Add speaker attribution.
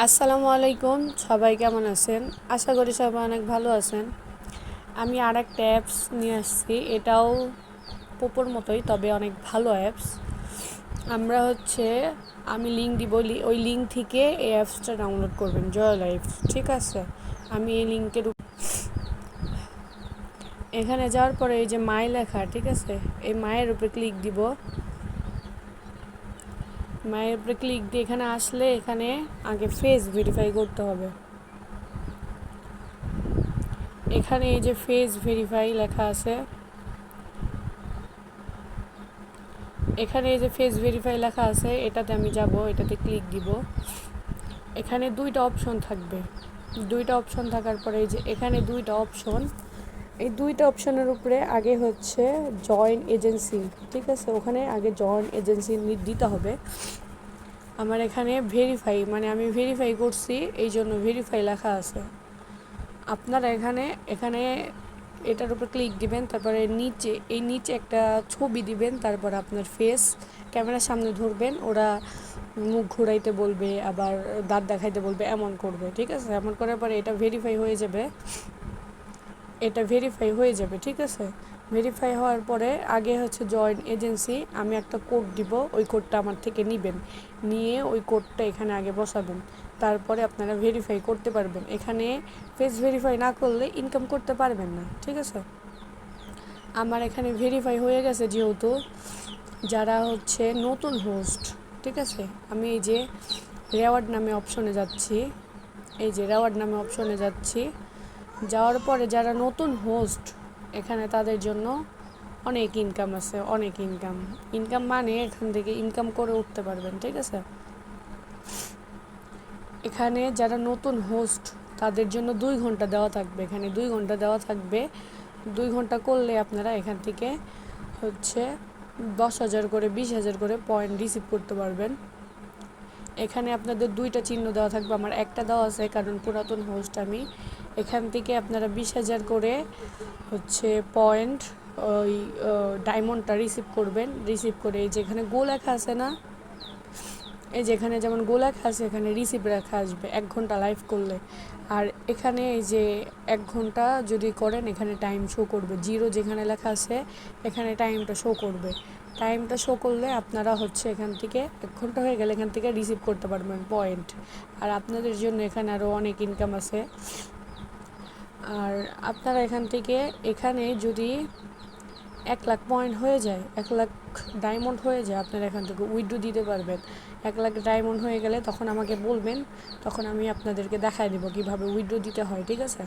Speaker 1: আসসালামু আলাইকুম, সবাই কেমন আছেন? আশা করি সবাই অনেক ভালো আছেন। আমি আর একটা অ্যাপস নিয়ে আসছি, এটাও পোপোর মতোই, তবে অনেক ভালো অ্যাপস। আমি লিঙ্ক দিব, ওই লিঙ্ক থেকে এই অ্যাপসটা ডাউনলোড করবেন, জয় লাইফ। ঠিক আছে, আমি এই লিঙ্কের এখানে যাওয়ার পরে এই যে মাই লেখা, ঠিক আছে, এই মায়ের উপরে ক্লিক দিব। মায়ের উপরে ক্লিক দিয়ে এখানে আসলে এখানে আগে ফেস ভেরিফাই করতে হবে। এখানে এই যে ফেস ভেরিফাই লেখা আছে, এটাতে আমি যাব, এটাতে ক্লিক দিব। এখানে দুইটা অপশন থাকবে, দুইটা অপশন থাকার পরে এই যে এখানে দুইটা অপশন, এই দুইটা অপশনের উপরে আগে হচ্ছে জয়েন এজেন্সি, ঠিক আছে, ওখানে আগে জয়েন এজেন্সি দিতে হবে। আমার এখানে ভেরিফাই, মানে আমি ভেরিফাই করছি, এই জন্য ভেরিফাই লেখা আছে। আপনারা এখানে এখানে এটার উপর ক্লিক দিবেন, তারপরে নিচে একটা ছবি দিবেন, তারপর আপনার ফেস ক্যামেরার সামনে ধরবেন, ওরা মুখ ঘুরাইতে বলবে, আবার দাঁত দেখাইতে বলবে, এমন করবে, ঠিক আছে। এমন করার পরে এটা ভেরিফাই হয়ে যাবে, ঠিক আছে। ভেরিফাই হওয়ার পরে আগে হচ্ছে জয়েন এজেন্সি, আমি একটা কোড দিব, ওই কোডটা আমার থেকে নিয়ে ওই কোডটা এখানে আগে বসাবেন, তারপরে আপনারা ভেরিফাই করতে পারবেন। এখানে ফেস ভেরিফাই না করলে ইনকাম করতে পারবেন না, ঠিক আছে। আমার এখানে ভেরিফাই হয়ে গেছে, যেহেতু যারা হচ্ছে নতুন হোস্ট, ঠিক আছে, আমি এই যে রেওয়ার্ড নামে অপশনে যাচ্ছি, যাওয়ার পরে যারা নতুন হোস্ট, এখানে তাদের জন্য অনেক ইনকাম আছে, অনেক ইনকাম মানে এখান থেকে ইনকাম করে উঠতে পারবেন, ঠিক আছে। এখানে যারা নতুন হোস্ট তাদের জন্য 2 ঘন্টা দেওয়া থাকবে, এখানে 2 ঘন্টা দেওয়া থাকবে। 2 ঘন্টা করলে আপনারা এখান থেকে হচ্ছে 10,000 করে 20,000 করে পয়েন্ট রিসিভ করতে পারবেন। এখানে আপনাদের 2টা চিহ্ন দেওয়া থাকবে, আমার একটা দেওয়া আছে কারণ পুরাতন হোস্ট আমি। এখান থেকে আপনারা 20,000 করে হচ্ছে পয়েন্ট, ওই ডায়মন্ডটা রিসিভ করবেন। রিসিভ করে এই যেখানে গো লেখা আছে না, এই যেখানে যেমন গো লেখা আছে, এখানে রিসিভ লেখা আসবে 1 ঘন্টা লাইভ করলে। আর এখানে এই যে 1 ঘন্টা যদি করেন, এখানে টাইম শো করবে, 0 যেখানে লেখা আছে এখানে টাইমটা শো করবে। টাইমটা শো করলে আপনারা হচ্ছে এখান থেকে 1 ঘন্টা হয়ে গেলে এখান থেকে রিসিভ করতে পারবেন পয়েন্ট। আর আপনাদের জন্য এখানে আরও অনেক ইনকাম আছে। আর আপনারা এখানে যদি 1 লাখ পয়েন্ট হয়ে যায়, 1 লাখ ডায়মন্ড হয়ে যায়, আপনারা এখান থেকে উইথড্র দিতে পারবেন। 1 লাখ ডায়মন্ড হয়ে গেলে তখন আমাকে বলবেন, তখন আমি আপনাদেরকে দেখায় দেবো কীভাবে উইথড্র দিতে হয়, ঠিক আছে।